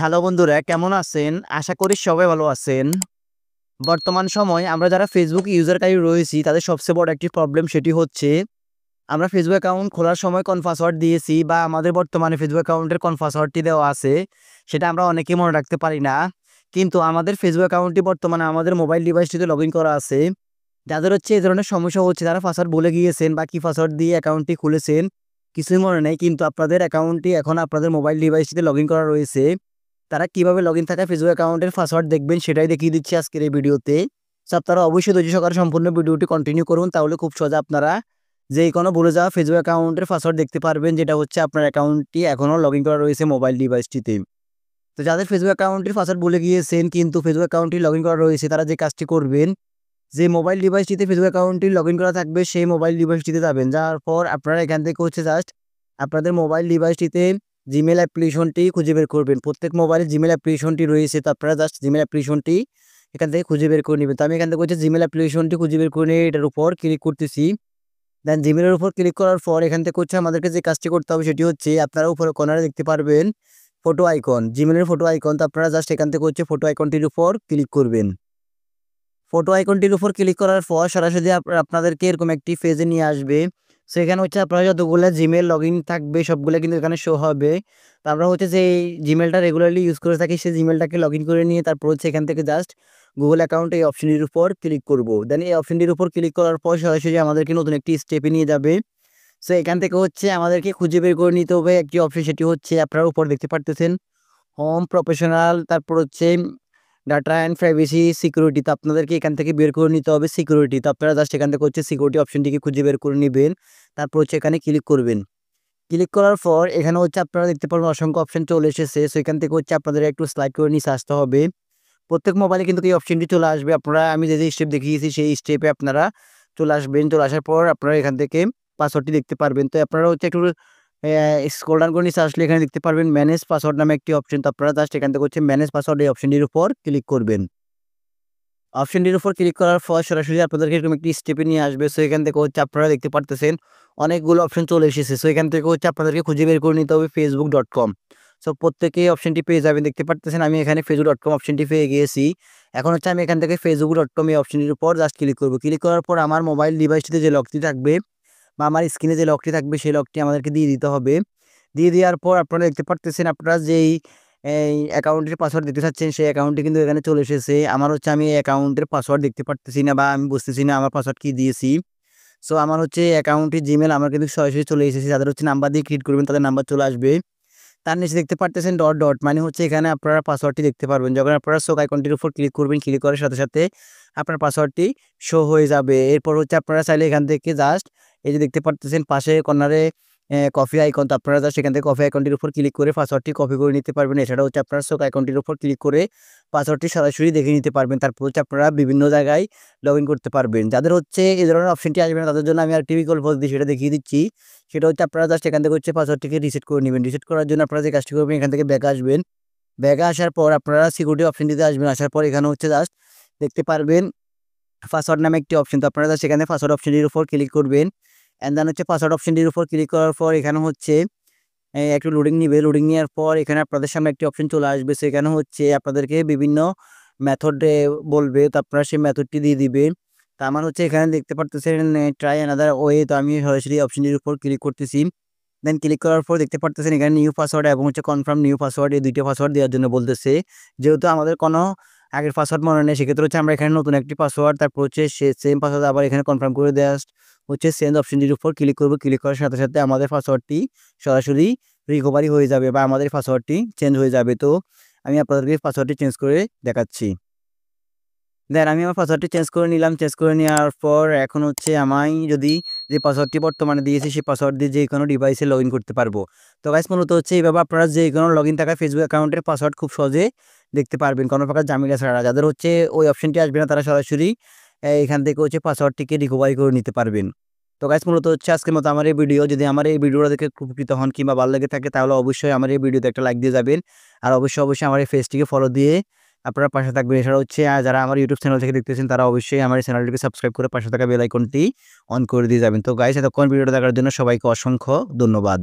Hello বন্ধুরা, কেমন আছেন? আশা করি সবাই ভালো আছেন। বর্তমান সময়ে আমরা যারা Facebook ইউজারকারী রয়েছি তাদের সবচেয়ে বড় একটি প্রবলেম সেটি হচ্ছে আমরা Facebook অ্যাকাউন্ট খোলার সময় কোন পাসওয়ার্ড দিয়েছি বা আমাদের বর্তমানে Facebook অ্যাকাউন্টের কোন পাসওয়ার্ডটি দেওয়া আছে সেটা আমরা অনেকেই মনে রাখতে পারি না। কিন্তু আমাদের Facebook অ্যাকাউন্টটি বর্তমানে আমাদের মোবাইল ডিভাইসটিতে লগইন করা আছে। যাদের হচ্ছে এই ধরনের সমস্যা হচ্ছে তারা পাসওয়ার্ড ভুলে গিয়েছেন বা কি পাসওয়ার্ড দিয়ে অ্যাকাউন্টটি খুলেছেন কিছুই মনে নেই। কিন্তু আপনাদের অ্যাকাউন্টটি এখন আপনাদের মোবাইল ডিভাইসটিতে লগইন করা রয়েছে। তারা কিভাবে লগইন থাকা ফেসবুক অ্যাকাউন্টের পাসওয়ার্ড দেখবেন সেটাই দেখিয়ে দিচ্ছি আজকের এই ভিডিওতে। সো আপনারা অবশ্যই ধৈর্য সহকারে সম্পূর্ণ ভিডিওটি কন্টিনিউ করুন, তাহলে খুব সহজে আপনারা যেই কোনো ভুলে যাওয়া ফেসবুক অ্যাকাউন্টের পাসওয়ার্ড দেখতে পারবেন, যেটা হচ্ছে আপনার অ্যাকাউন্টটি এখনও লগইন করা রয়েছে মোবাইল ডিভাইসটিতে। তো যাদের ফেসবুক অ্যাকাউন্টের পাসওয়ার্ড ভুলে গিয়েছেন কিন্তু ফেসবুক অ্যাকাউন্টটি লগইন করা রয়েছে, তারা যে কাজটি করবেন, যে মোবাইল ডিভাইসটিতে ফেসবুক অ্যাকাউন্টটি লগইন করা থাকবে সেই মোবাইল ডিভাইসটিতে যাবেন। যাওয়ার পর আপনারা এখান থেকে হচ্ছে জাস্ট আপনাদের মোবাইল ডিভাইসটিতে জিমেল অ্যাপ্লিকেশনটি খুঁজে বের করবেন। প্রত্যেক মোবাইলে জিমেল অ্যাপ্লিকেশনটি রয়েছে, তো আপনারা জাস্ট জিমেল অ্যাপ্লিকেশনটি এখান থেকে খুঁজে বের করে নেবেন। তো আমি এখান থেকে হচ্ছে জিমেল অ্যাপ্লিকেশনটি খুঁজে বের করে নিয়ে এটার উপর ক্লিক করতেছি। দেন জিমেলের উপর ক্লিক করার পর এখান থেকে হচ্ছে আমাদেরকে যে কাজটি করতে হবে সেটি হচ্ছে আপনারা উপরে কর্নারে দেখতে পারবেন ফটো আইকন, জিমেলের ফটো আইকন। তো আপনারা জাস্ট এখান থেকে হচ্ছে ফটো আইকনটির উপর ক্লিক করবেন। ফটো আইকনটির উপর ক্লিক করার পর সরাসরি আপনাদেরকে এরকম একটি পেজে নিয়ে আসবে। সো এখানে হচ্ছে আপনারা যতগুলো জিমেল লগইন থাকবে সবগুলো কিন্তু এখানে শো হবে। তো আমরা হচ্ছে যে জিমেলটা রেগুলারলি ইউজ করে থাকি সেই জিমেলটাকে লগইন করে নিয়ে তারপর হচ্ছে এখান থেকে জাস্ট গুগল অ্যাকাউন্ট এই অপশনটির উপর ক্লিক করব। দেন এই অপশনটির উপর ক্লিক করার পর সরাসরি আমাদেরকে নতুন একটি স্টেপে নিয়ে যাবে। সো এখান থেকে হচ্ছে আমাদেরকে খুঁজে বের করে নিতে হবে একটি অপশন, সেটি হচ্ছে আপনারা উপর দেখতে পারতেছেন হোম, প্রফেশনাল, তারপর হচ্ছে ডাটা অ্যান্ড প্রাইভেসি সিকিউরিটি। তো আপনাদেরকে এখান থেকে বের করে নিতে হবে সিকিউরিটি। তো আপনারা জাস্ট এখান থেকে হচ্ছে সিকিউরিটি অপশনটিকে খুঁজে বের করে নেবেন, তারপর হচ্ছে এখানে ক্লিক করবেন। ক্লিক করার পর এখানে হচ্ছে আপনারা দেখতে পারবেন অসংখ্য অপশন চলে এসেছে। সো এখান থেকে হচ্ছে আপনাদের একটু স্লাইড করে নিচে আসতে হবে। প্রত্যেক মোবাইলে কিন্তু এই অপশনটি চলে আসবে। আপনারা আমি যে স্টেপ দেখিয়েছি সেই স্টেপে আপনারা চলে আসবেন। চলে আসার পর আপনারা এখান থেকে পাসওয়ার্ডটি দেখতে পারবেন। তো আপনারা হচ্ছে একটু স্ক্রল ডাউন করে নিচে আসলে এখানে দেখতে পারবেন ম্যানেজ পাসওয়ার্ড নামে একটি অপশন। তো আপনারা জাস্ট এখান থেকে হচ্ছে ম্যানেজ পাসওয়ার্ড এই অপশনটির উপর ক্লিক করবেন। অপশনটির উপর ক্লিক করার পর সরাসরি আপনাদেরকে এরকম একটি স্টেপে নিয়ে আসবে। সো এখান থেকে হচ্ছে আপনারা দেখতে পারতেছেন অনেকগুলো অপশন চলে এসেছে। সো এখান থেকে হচ্ছে আপনাদেরকে খুঁজে বের করে নিতে হবে facebook.com। সো প্রত্যেকেই অপশনটি পেয়ে যাবেন, দেখতে পারতেছেন আমি এখানে facebook.com অপশনটি পেয়ে গিয়েছি। এখন হচ্ছে আমি এখান থেকে facebook.com এই অপশনটির উপর জাস্ট ক্লিক করব। ক্লিক করার পর আমার মোবাইল ডিভাইসটিতে যে লকটি থাকবে বা আমার স্ক্রিনে যে লকটি থাকবে সেই লকটি আমাদেরকে দিয়ে দিতে হবে। দিয়ে দেওয়ার পর আপনারা দেখতে পারতেছেন আপনারা যেই এই অ্যাকাউন্টের পাসওয়ার্ড দিতে চাচ্ছেন সেই অ্যাকাউন্টটি কিন্তু এখানে চলে এসেছে। আমার হচ্ছে আমি এই অ্যাকাউন্টের পাসওয়ার্ড দেখতে পারতেছি না বা আমি বুঝতেছি না আমার পাসওয়ার্ড কি দিয়েছি। সো আমার হচ্ছে অ্যাকাউন্টের জিমেল আমার কিন্তু সরাসরি চলে এসেছে। যাদের হচ্ছে নাম্বার দিয়ে ক্রিয়েট করবেন তাদের নাম্বার চলে আসবে। তার নিচে দেখতে পারতেছেন ডট ডট, মানে হচ্ছে এখানে আপনারা পাসওয়ার্ডটি দেখতে পারবেন। যখন আপনারা শো আইকনটির উপর ক্লিক করবেন, ক্লিক করার সাথে সাথে আপনার পাসওয়ার্ডটি শো হয়ে যাবে। এরপর হচ্ছে আপনারা চাইলে এখান থেকে জাস্ট এই যে দেখতে পারতেছেন পাশে কর্নারে কপি আইকন। তো আপনারা জাস্ট এখান থেকে কপি আইকনটির উপর ক্লিক করে পাসওয়ার্ডটি কপি করে নিতে পারবেন। এছাড়া হচ্ছে আপনারা শো আইকনটির উপর ক্লিক করে পাসওয়ার্ডটি সরাসরি দেখে নিতে পারবেন। তারপর হচ্ছে আপনারা বিভিন্ন জায়গায় লগ ইন করতে পারবেন। যাদের হচ্ছে এই ধরনের অপশনটি আসবে না তাদের জন্য আমি আরেকটি বিকল্প দিই, সেটা দেখিয়ে দিচ্ছি। সেটা হচ্ছে আপনারা জাস্ট এখান থেকে হচ্ছে পাসওয়ার্ডটিকে রিসেট করে নেবেন। রিসেট করার জন্য আপনারা যে কাজটি করবেন এখান থেকে ব্যাকে আসবেন। ব্যাকে আসার পর আপনারা সিকিউরিটি অপশনটিতে আসবেন। আসার পর এখানে হচ্ছে জাস্ট দেখতে পারবেন পাসওয়ার্ড নামে একটি অপশন। তো আপনারা জাস্ট এখানে পাসওয়ার্ড অপশনটির উপর ক্লিক করবেন। অ্যান্ড দেন হচ্ছে পাসওয়ার্ড অপশনটির উপর ক্লিক করার পর এখানে হচ্ছে একটু লোডিং নিবে। লোডিং নেওয়ার পর এখানে আপনাদের সামনে একটি অপশন চলে আসবে। সেখানে হচ্ছে আপনাদেরকে বিভিন্ন মেথডে বলবে, তো আপনারা সেই মেথডটি দিয়ে দিবেন। তো আমার হচ্ছে এখানে দেখতে পারতেছেন ট্রাই অ্যানাদার ওয়ে। তো আমি সরাসরি অপশনটির উপর ক্লিক করতেছি। দেন ক্লিক করার পর দেখতে পারতেছেন এখানে নিউ পাসওয়ার্ড এবং হচ্ছে কনফার্ম নিউ পাসওয়ার্ড এই দুইটা পাসওয়ার্ড দেওয়ার জন্য বলতেছে। যেহেতু আমাদের কোনো আগের পাসওয়ার্ড মনে নেই সেক্ষেত্রে হচ্ছে আমরা এখানে নতুন একটি পাসওয়ার্ড তারপর হচ্ছে সেম পাসওয়ার্ড আবার এখানে কনফার্ম করে দেওয়া হচ্ছে চেঞ্জ অপশনটির উপর ক্লিক করব। ক্লিক করার সাথে সাথে আমাদের পাসওয়ার্ডটি সরাসরি রিকভারি হয়ে যাবে বা আমাদের পাসওয়ার্ডটি চেঞ্জ হয়ে যাবে। তো আমি আপনাদেরকে পাসওয়ার্ডটি চেঞ্জ করে দেখাচ্ছি। দেন আমি আমার পাসওয়ার্ডটি চেঞ্জ করে নিলাম। চেঞ্জ করে নেওয়ার পর এখন হচ্ছে আমি যদি যে পাসওয়ার্ডটি বর্তমানে দিয়েছি সেই পাসওয়ার্ড দিয়ে যে কোনো ডিভাইসে লগ ইন করতে পারবো। তো গাইস মূলত হচ্ছে এইভাবে আপনারা যে কোনো লগ ইন থাকা ফেসবুক অ্যাকাউন্টের পাসওয়ার্ড খুব সহজে দেখতে পারবেন কোনো প্রকার ঝামেলা ছাড়া। যাদের হচ্ছে ওই অপশনটি আসবে না তারা সরাসরি এখান থেকে হচ্ছে পাসওয়ার্ডটিকে রিকভারি করে নিতে পারবেন। তো গাইস মূলত হচ্ছে আজকের মতো আমার এই ভিডিও। যদি আমার এই ভিডিওটা দেখে উপকৃত হন কিংবা ভালো লেগে থাকে তাহলে অবশ্যই আমার এই ভিডিওতে একটা লাইক দিয়ে যাবেন। আর অবশ্যই আমার এই পেজটিকে ফলো দিয়ে আপনারা পাশে থাকবেন। এছাড়া হচ্ছে যারা আমার ইউটিউব চ্যানেল থেকে দেখতেছেন তারা অবশ্যই আমার এই চ্যানেলটিকে সাবস্ক্রাইব করে পাশে থাকা বেল আইকনটি অন করে দিয়ে যাবেন। তো গাইস এতক্ষণ ভিডিওটা দেখার জন্য সবাইকে অসংখ্য ধন্যবাদ।